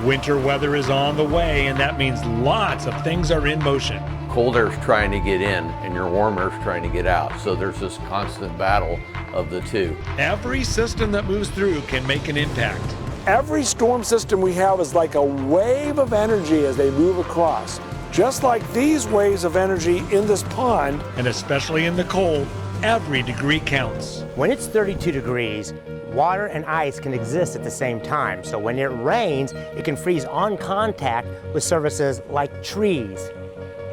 Winter weather is on the way, and that means lots of things are in motion. Cold air's trying to get in and your warm air's trying to get out. So there's this constant battle of the two. Every system that moves through can make an impact. Every storm system we have is like a wave of energy as they move across. Just like these waves of energy in this pond. And especially in the cold, every degree counts. When it's 32 degrees, water and ice can exist at the same time. So when it rains, it can freeze on contact with surfaces like trees,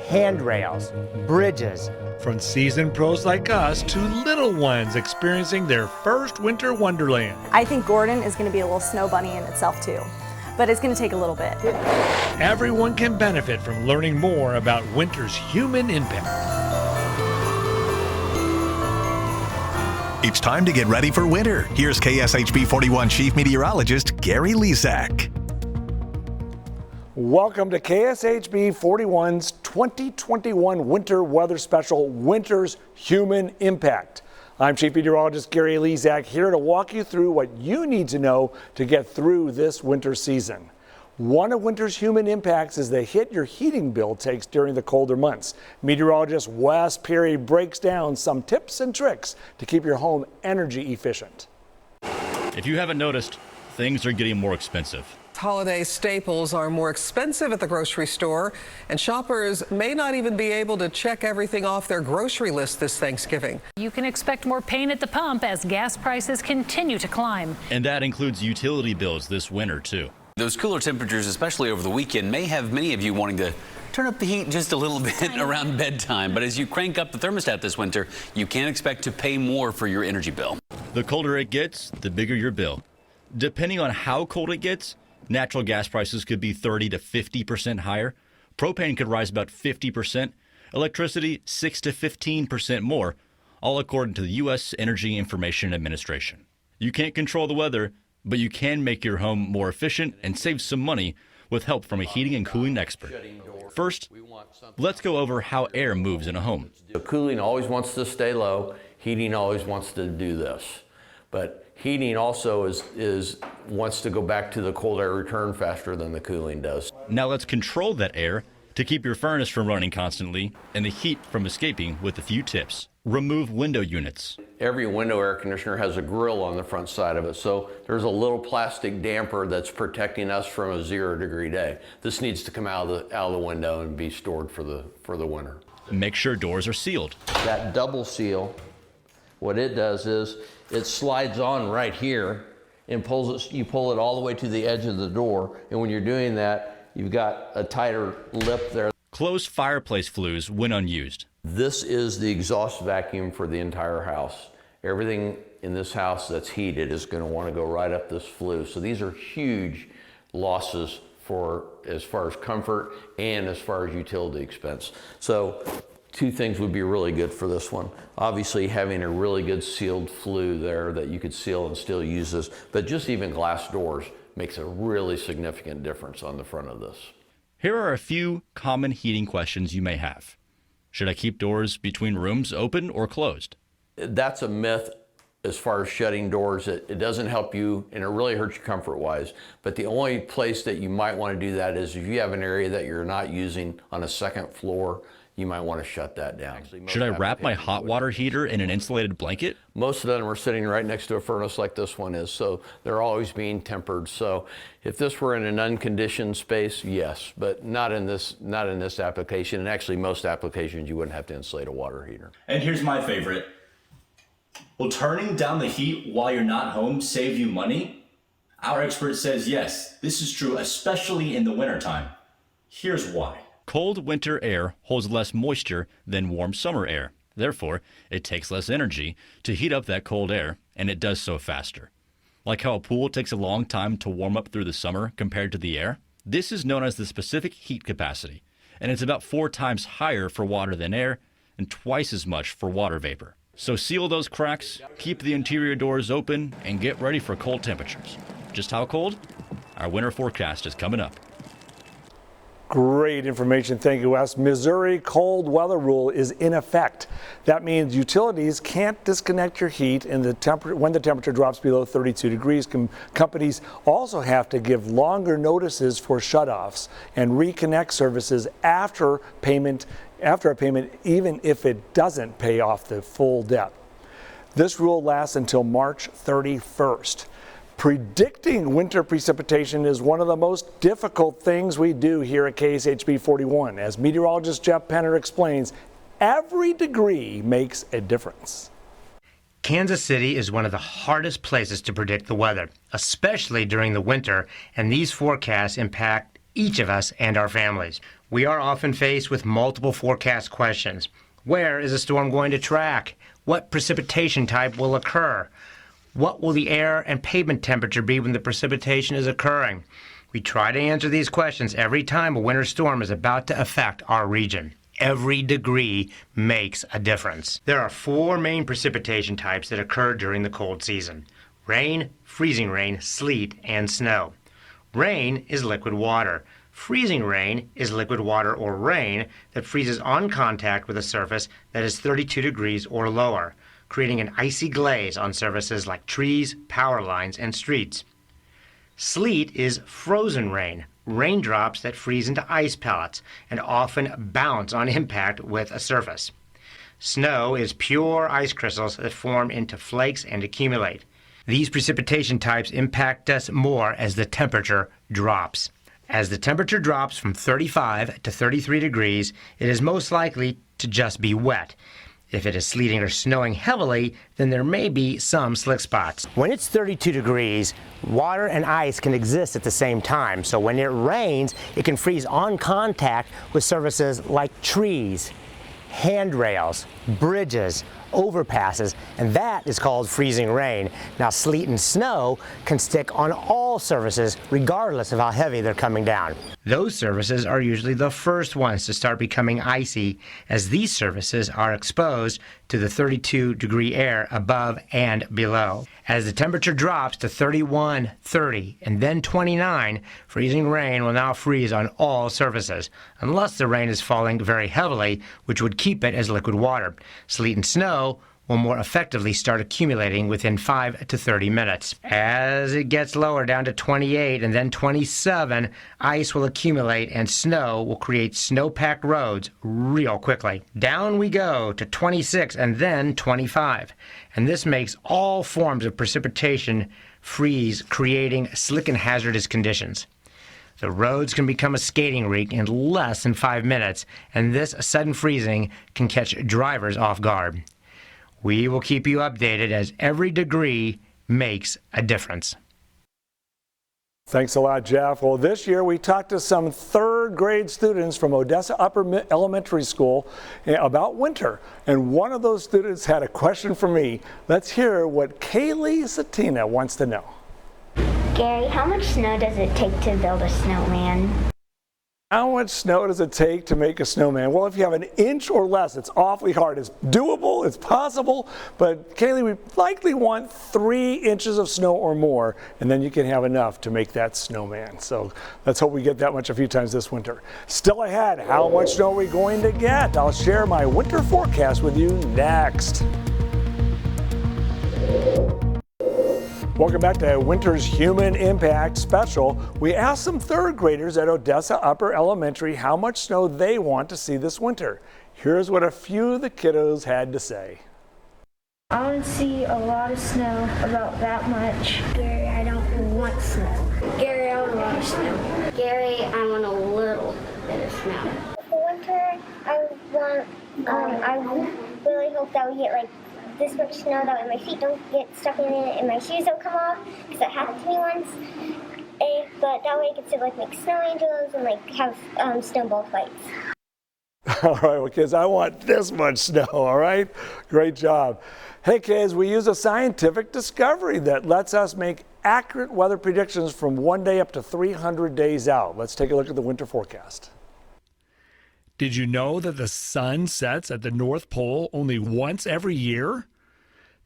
handrails, bridges. From seasoned pros like us to little ones experiencing their first winter wonderland. I think Gordon is going to be a little snow bunny in itself too, but it's going to take a little bit. Everyone can benefit from learning more about winter's human impact. It's time to get ready for winter. Here's KSHB 41 Chief Meteorologist Gary Lezak. Welcome to KSHB 41's 2021 Winter Weather Special, Winter's Human Impact. I'm Chief Meteorologist Gary Lezak, here to walk you through what you need to know to get through this winter season. One of winter's human impacts is the hit your heating bill takes during the colder months. Meteorologist Wes Perry breaks down some tips and tricks to keep your home energy efficient. If you haven't noticed, things are getting more expensive. Holiday staples are more expensive at the grocery store, and shoppers may not even be able to check everything off their grocery list this Thanksgiving. You can expect more pain at the pump as gas prices continue to climb. And that includes utility bills this winter, too. Those cooler temperatures, especially over the weekend, may have many of you wanting to turn up the heat just a little bit around bedtime. But as you crank up the thermostat this winter, you can expect to pay more for your energy bill. The colder it gets, the bigger your bill. Depending on how cold it gets, natural gas prices could be 30 to 50% higher. Propane could rise about 50%. Electricity, 6 to 15% more, all according to the U.S. Energy Information Administration. You can't control the weather, but you can make your home more efficient and save some money with help from a heating and cooling expert. First, let's go over how air moves in a home. The cooling always wants to stay low. Heating always wants to do this. But heating also wants to go back to the cold air return faster than the cooling does. Now let's control that air to keep your furnace from running constantly and the heat from escaping with a few tips. Remove window units. Every window air conditioner has a grill on the front side of it, so there's a little plastic damper that's protecting us from a 0-degree day. This needs to come out of the window and be stored for the winter. Make sure doors are sealed. That double seal, what it does is it slides on right here and you pull it all the way to the edge of the door, and when you're doing that, you've got a tighter lip there. Close fireplace flues when unused. This is the exhaust vacuum for the entire house. Everything in this house that's heated is going to want to go right up this flue. So these are huge losses for as far as comfort and as far as utility expense. So two things would be really good for this one. Obviously having a really good sealed flue there that you could seal and still use this, but just even glass doors makes a really significant difference on the front of this. Here are a few common heating questions you may have. Should I keep doors between rooms open or closed? That's a myth as far as shutting doors. It doesn't help you and it really hurts you comfort-wise. But the only place that you might want to do that is if you have an area that you're not using on a second floor, you might want to shut that down. Should I wrap my hot water heater in an insulated blanket? Most of them are sitting right next to a furnace like this one is, so they're always being tempered. So if this were in an unconditioned space, yes, but not in this application. And actually most applications you wouldn't have to insulate a water heater. And here's my favorite. Will turning down the heat while you're not home save you money? Our expert says yes, this is true, especially in the wintertime. Here's why. Cold winter air holds less moisture than warm summer air. Therefore, it takes less energy to heat up that cold air, and it does so faster. Like how a pool takes a long time to warm up through the summer compared to the air, this is known as the specific heat capacity, and it's about 4 times higher for water than air and twice as much for water vapor. So seal those cracks, keep the interior doors open, and get ready for cold temperatures. Just how cold? Our winter forecast is coming up. Great information. Thank you, Wes. Missouri cold weather rule is in effect. That means utilities can't disconnect your heat when the temperature drops below 32 degrees. Companies also have to give longer notices for shutoffs and reconnect services after a payment, even if it doesn't pay off the full debt. This rule lasts until March 31st. Predicting winter precipitation is one of the most difficult things we do here at KSHB 41. As meteorologist Jeff Penner explains, every degree makes a difference. Kansas City is one of the hardest places to predict the weather, especially during the winter, and these forecasts impact each of us and our families. We are often faced with multiple forecast questions. Where is a storm going to track? What precipitation type will occur? What will the air and pavement temperature be when the precipitation is occurring? We try to answer these questions every time a winter storm is about to affect our region. Every degree makes a difference. There are 4 main precipitation types that occur during the cold season: rain, freezing rain, sleet, and snow. Rain is liquid water. Freezing rain is liquid water or rain that freezes on contact with a surface that is 32 degrees or lower, creating an icy glaze on surfaces like trees, power lines, and streets. Sleet is frozen rain, raindrops that freeze into ice pellets and often bounce on impact with a surface. Snow is pure ice crystals that form into flakes and accumulate. These precipitation types impact us more as the temperature drops. As the temperature drops from 35 to 33 degrees, it is most likely to just be wet. If it is sleeting or snowing heavily, then there may be some slick spots. When it's 32 degrees, water and ice can exist at the same time. So when it rains, it can freeze on contact with surfaces like trees, handrails, bridges, overpasses, and that is called freezing rain. Now, sleet and snow can stick on all surfaces regardless of how heavy they're coming down. Those surfaces are usually the first ones to start becoming icy, as these surfaces are exposed to the 32-degree air above and below. As the temperature drops to 31, 30, and then 29, freezing rain will now freeze on all surfaces, unless the rain is falling very heavily, which would keep it as liquid water. Sleet and snow will more effectively start accumulating within 5 to 30 minutes. As it gets lower down to 28 and then 27, ice will accumulate and snow will create snow-packed roads real quickly. Down we go to 26 and then 25. And this makes all forms of precipitation freeze, creating slick and hazardous conditions. The roads can become a skating rink in less than 5 minutes, and this sudden freezing can catch drivers off guard. We will keep you updated as every degree makes a difference. Thanks a lot, Jeff. Well, this year we talked to some 3rd grade students from Odessa Upper Elementary School about winter. And one of those students had a question for me. Let's hear what Kaylee Satina wants to know. Gary, how much snow does it take to build a snowman? How much snow does it take to make a snowman? Well, if you have an inch or less, it's awfully hard. It's doable, it's possible, but Kaylee, we likely want 3 inches of snow or more, and then you can have enough to make that snowman. So let's hope we get that much a few times this winter. Still ahead, how much snow are we going to get? I'll share my winter forecast with you next. Welcome back to Winter's Human Impact Special. We asked some 3rd graders at Odessa Upper Elementary how much snow they want to see this winter. Here's what a few of the kiddos had to say. I want to see a lot of snow, about that much. Gary, I don't want snow. Gary, I want a lot of snow. Gary, I want a little bit of snow. For winter, I really hope that we get like this much snow that way my feet don't get stuck in it and my shoes don't come off, because that happened to me once. But that way I can still like make snow angels and like have snowball fights. All right, well, kids, I want this much snow, all right? Great job. Hey, kids, we use a scientific discovery that lets us make accurate weather predictions from 1 day up to 300 days out. Let's take a look at the winter forecast. Did you know that the sun sets at the North Pole only once every year?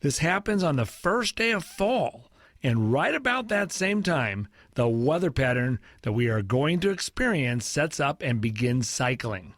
This happens on the first day of fall, And right about that same time, the weather pattern that we are going to experience sets up and begins cycling.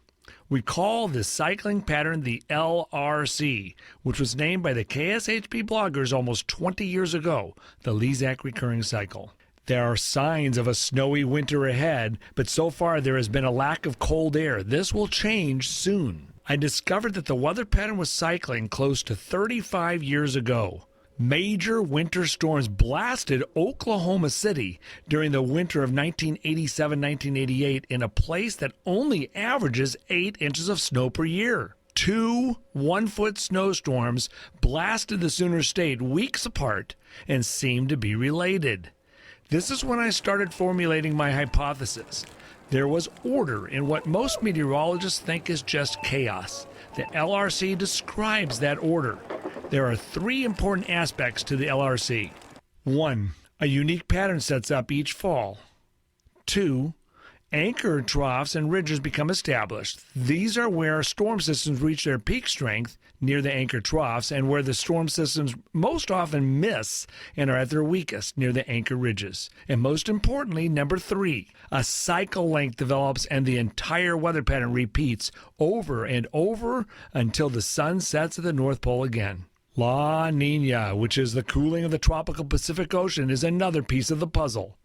We call this cycling pattern the LRC, which was named by the KSHP bloggers almost 20 years ago, the Lezak recurring cycle. There are signs of a snowy winter ahead, but so far there has been a lack of cold air. This will change soon. I discovered that the weather pattern was cycling close to 35 years ago. Major winter storms blasted Oklahoma City during the winter of 1987-1988 in a place that only averages 8 inches of snow per year. 2 one-foot snowstorms blasted the Sooner State weeks apart and seemed to be related. This is when I started formulating my hypothesis. There was order in what most meteorologists think is just chaos. The LRC describes that order. There are 3 important aspects to the LRC. 1. A unique pattern sets up each fall. 2. Anchor troughs and ridges become established. These are where storm systems reach their peak strength near the anchor troughs and where the storm systems most often miss and are at their weakest near the anchor ridges. And most importantly, number 3, a cycle length develops and the entire weather pattern repeats over and over until the sun sets at the North Pole again. La Nina, which is the cooling of the tropical Pacific Ocean, is another piece of the puzzle.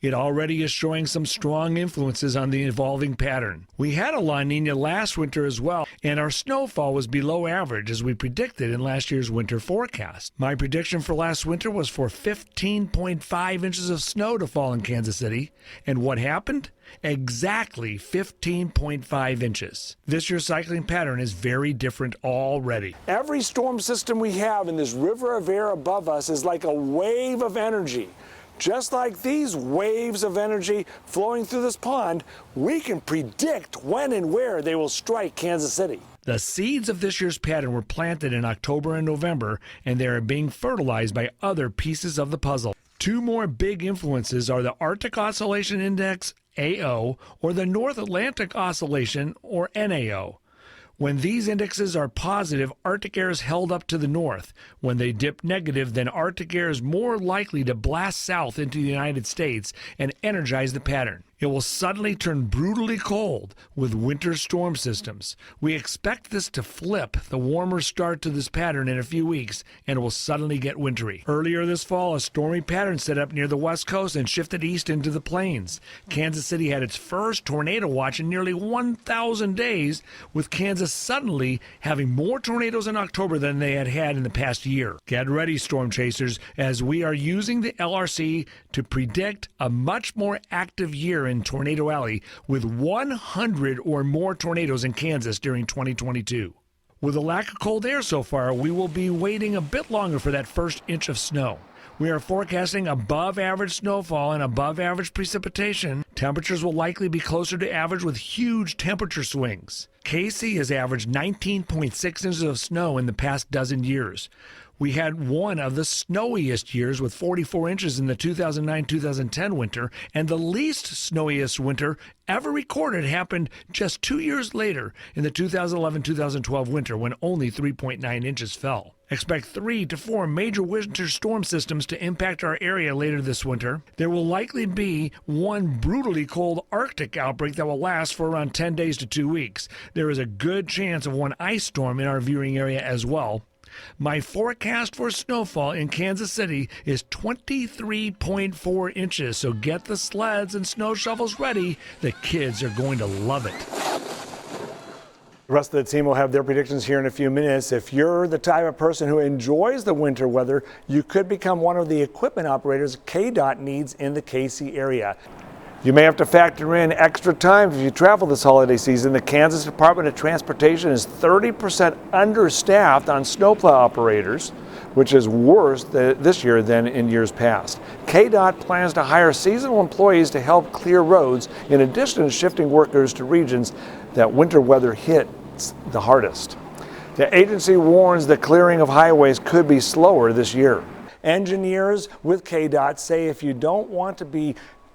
It already is showing some strong influences on the evolving pattern. We had a La Nina last winter as well, and our snowfall was below average as we predicted in last year's winter forecast. My prediction for last winter was for 15.5 inches of snow to fall in Kansas City, and what happened? Exactly 15.5 inches. This year's cycling pattern is very different already. Every storm system we have in this river of air above us is like a wave of energy. Just like these waves of energy flowing through this pond, we can predict when and where they will strike Kansas City. The seeds of this year's pattern were planted in October and November, and they are being fertilized by other pieces of the puzzle. 2 more big influences are the Arctic Oscillation Index, AO, or the North Atlantic Oscillation, or NAO. When these indexes are positive, Arctic air is held up to the north. When they dip negative, then Arctic air is more likely to blast south into the United States and energize the pattern. It will suddenly turn brutally cold with winter storm systems. We expect this to flip the warmer start to this pattern in a few weeks, and it will suddenly get wintry. Earlier this fall, a stormy pattern set up near the west coast and shifted east into the plains. Kansas City had its first tornado watch in nearly 1,000 days, with Kansas suddenly having more tornadoes in October than they had had in the past year. Get ready, storm chasers, as we are using the LRC to predict a much more active year in Tornado Alley with 100 or more tornadoes in Kansas during 2022. With a lack of cold air so far, we will be waiting a bit longer for that first inch of snow. We are forecasting above average snowfall and above average precipitation. Temperatures will likely be closer to average with huge temperature swings. KC has averaged 19.6 inches of snow in the past dozen years. We had one of the snowiest years with 44 inches in the 2009-2010 winter, and the least snowiest winter ever recorded happened just 2 years later in the 2011-2012 winter when only 3.9 inches fell. Expect 3 to 4 major winter storm systems to impact our area later this winter. There will likely be one brutally cold Arctic outbreak that will last for around 10 days to 2 weeks. There is a good chance of one ice storm in our viewing area as well. My forecast for snowfall in Kansas City is 23.4 inches, so get the sleds and snow shovels ready. The kids are going to love it. The rest of the team will have their predictions here in a few minutes. If you're the type of person who enjoys the winter weather, you could become one of the equipment operators KDOT needs in the KC area. You may have to factor in extra time if you travel this holiday season. The Kansas Department of Transportation is 30% understaffed on snowplow operators, which is worse this year than in years past. KDOT plans to hire seasonal employees to help clear roads, in addition to shifting workers to regions that winter weather hits the hardest. The agency warns the clearing of highways could be slower this year. Engineers with KDOT say if you don't want to be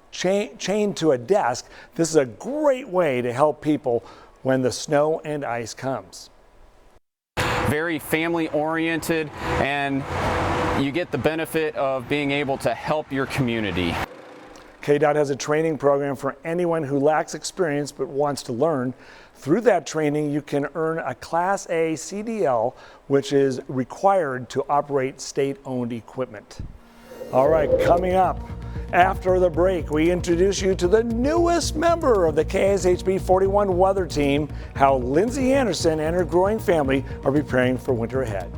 chained to a desk, this is a great way to help people when the snow and ice comes. very family oriented, and you get the benefit of being able to help your community. KDOT has a training program for anyone who lacks experience but wants to learn. Through that training, you can earn a Class A CDL, which is required to operate state-owned equipment. All right, coming up after the break, we introduce you to the newest member of the KSHB 41 weather team, how Lindsay Anderson and her growing family are preparing for winter ahead.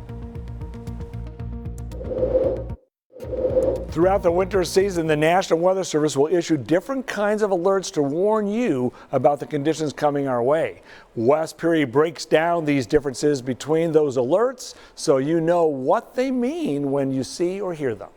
Throughout the winter season, the National Weather Service will issue different kinds of alerts to warn you about the conditions coming our way. Wes Peary breaks down these differences between those alerts so you know what they mean when you see or hear them.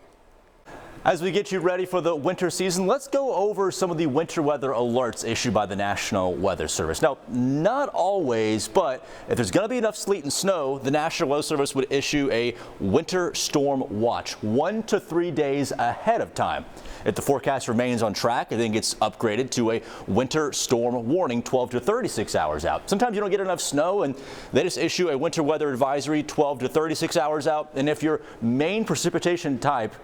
As we get you ready for the winter season, let's go over some of the winter weather alerts issued by the National Weather Service. Now, not always, but if there's going to be enough sleet and snow, the National Weather Service would issue a winter storm watch 1 to 3 days ahead of time. If the forecast remains on track, it then gets upgraded to a winter storm warning 12 to 36 hours out. Sometimes you don't get enough snow and they just issue a winter weather advisory 12 to 36 hours out. And if your main precipitation type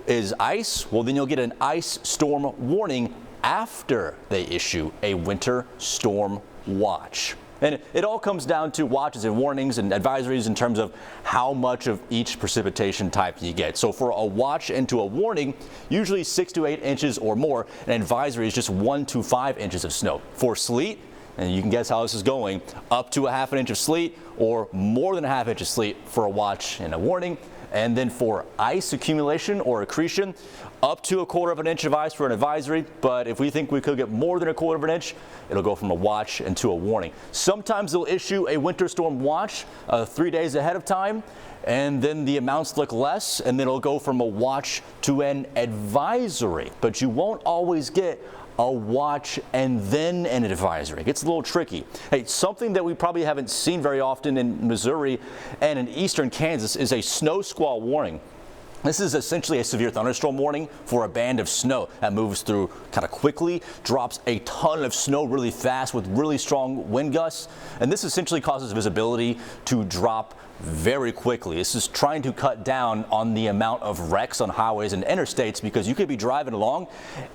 is ice, well, then you'll get an ice storm warning after they issue a winter storm watch. And it all comes down to watches and warnings and advisories in terms of how much of each precipitation type you get. So for a watch and to a warning, usually 6 to 8 inches or more. An advisory is just 1 to 5 inches of snow. For sleet, and you can guess how this is going, up to a ½ inch of sleet or more than a ½ inch of sleet for a watch and a warning. And then for ice accumulation or accretion, up to a ¼ inch of ice for an advisory. But if we think we could get more than a ¼ inch, it'll go from a watch into a warning. Sometimes they'll issue a winter storm watch 3 days ahead of time, and then the amounts look less, and then it'll go from a watch to an advisory. But you won't always get a watch and then an advisory. It gets a little tricky. Hey, something that we probably haven't seen very often in Missouri and in eastern Kansas is a snow squall warning. This is essentially a severe thunderstorm warning for a band of snow that moves through kind of quickly, drops a ton of snow really fast with really strong wind gusts, and this essentially causes visibility to drop very quickly. This is trying to cut down on the amount of wrecks on highways and interstates, because you could be driving along,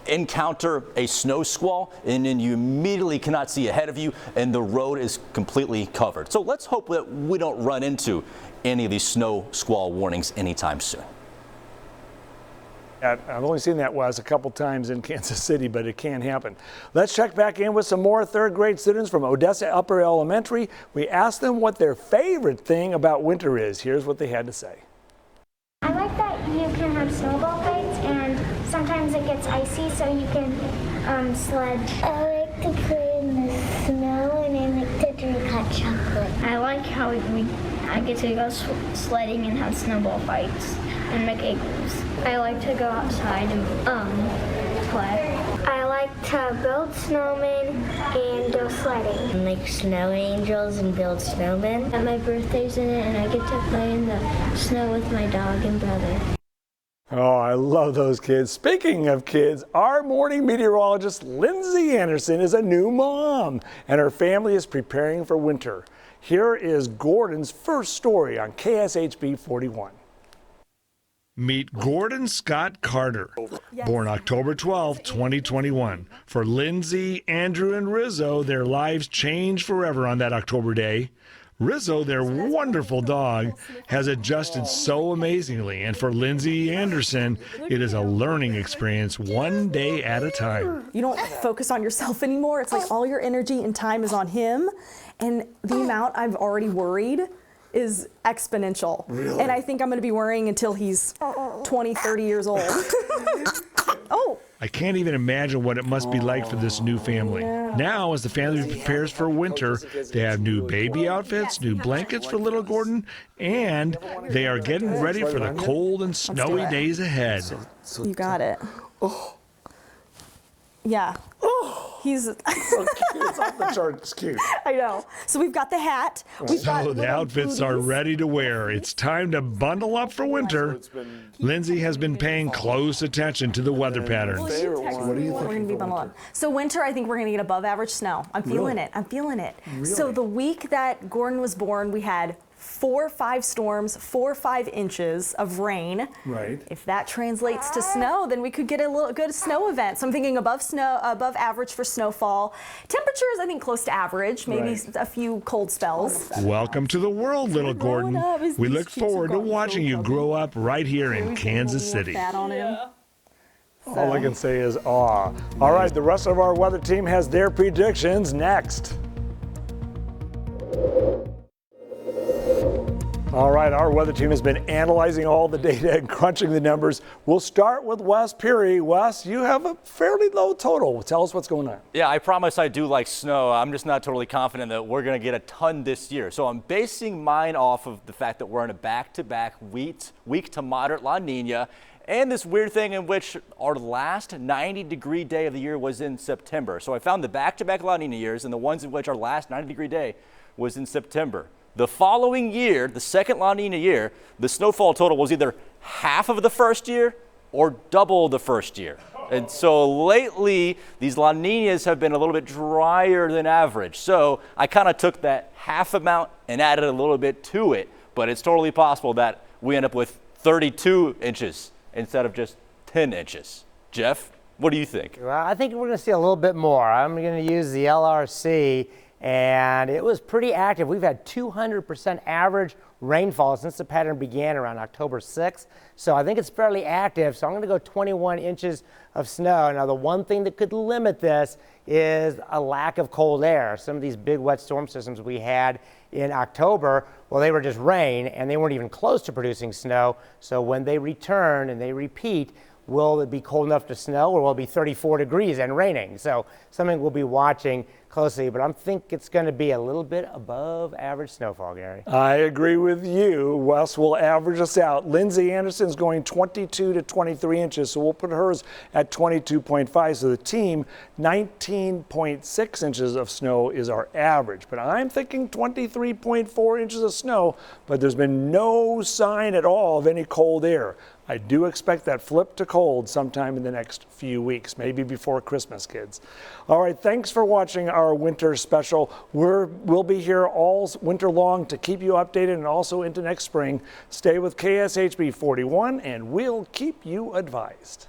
encounter a snow squall, and then you immediately cannot see ahead of you and the road is completely covered. So let's hope that we don't run into any of these snow squall warnings anytime soon. I've only seen that, Wes, a couple times in Kansas City, but it can happen. Let's check back in with some more third grade students from Odessa Upper Elementary. We asked them what their favorite thing about winter is. Here's what they had to say. I like that you can have snowball fights, and sometimes it gets icy, so you can sled. I like to play in the snow, and I like to drink hot chocolate. I like how I get to go sledding and have snowball fights and make igloos. I like to go outside and play. I like to build snowmen and go sledding. And make snow angels and build snowmen. And my birthday's in it, and I get to play in the snow with my dog and brother. Oh, I love those kids. Speaking of kids, our morning meteorologist, Lindsay Anderson, is a new mom, and her family is preparing for winter. Here is Gordon's first story on KSHB 41. Meet Gordon Scott Carter, born October 12, 2021. For Lindsay, Andrew, and Rizzo, their lives changed forever on that October day. Rizzo, their wonderful dog, has adjusted so amazingly, and for Lindsay Anderson, it is a learning experience one day at a time. You don't focus on yourself anymore. It's like all your energy and time is on him, and the amount I've already worried is exponential. Really? And I think I'm going to be worrying until he's 20, 30 years old. Oh. I can't even imagine what it must be like for this new family. Now, as the family prepares for winter, they have new baby outfits, new blankets for little Gordon, and they are getting ready for the cold and snowy days ahead. You got it. Yeah. He's so cute. It's off the charts cute. I know. So we've got the hat. So the outfits are ready to wear. It's time to bundle up for winter. Lindsay has been paying close attention to the weather patterns. What do you think? We're going to be bundled up. So winter, I think we're going to get above average snow. I'm feeling it. I'm feeling it. Really? So the week that Gordon was born, we had 4 or 5 storms, 4 or 5 inches of rain. Right. If that translates to snow, then we could get a little good snow event. So I'm thinking above average for snowfall. Temperatures, I think, close to average. Maybe a few cold spells. Welcome to the world, little Gordon. We look forward to watching you grow up right here in Kansas City. Fat on him. All I can say is aw. All right, the rest of our weather team has their predictions next. All right, our weather team has been analyzing all the data and crunching the numbers. We'll start with Wes Peary. Wes, you have a fairly low total. Tell us what's going on. Yeah, I promise I do like snow. I'm just not totally confident that we're going to get a ton this year. So I'm basing mine off of the fact that we're in a back-to-back weak to moderate La Nina, and this weird thing in which our last 90-degree day of the year was in September. So I found the back-to-back La Nina years and the ones in which our last 90-degree day was in September. The following year, the second La Nina year, the snowfall total was either half of the first year or double the first year. And so lately, these La Ninas have been a little bit drier than average. So I kind of took that half amount and added a little bit to it. But it's totally possible that we end up with 32 inches instead of just 10 inches. Jeff, what do you think? Well, I think we're going to see a little bit more. I'm going to use the LRC, and it was pretty active. We've had 200% average rainfall since the pattern began around October 6th. So I think it's fairly active. So I'm going to go 21 inches of snow. Now, the one thing that could limit this is a lack of cold air. Some of these big wet storm systems we had in October, well, they were just rain, and they weren't even close to producing snow. So when they return and they repeat, will it be cold enough to snow, or will it be 34 degrees and raining? So something we'll be watching closely, but I think it's going to be a little bit above average snowfall, Gary. I agree with you. Wes will average us out. Lindsay Anderson's going 22 to 23 inches, so we'll put hers at 22.5. So the team, 19.6 inches of snow is our average. But I'm thinking 23.4 inches of snow, but there's been no sign at all of any cold air. I do expect that flip to cold sometime in the next few weeks, maybe before Christmas, kids. All right, thanks for watching our winter special. We'll be here all winter long to keep you updated and also into next spring. Stay with KSHB 41 and we'll keep you advised.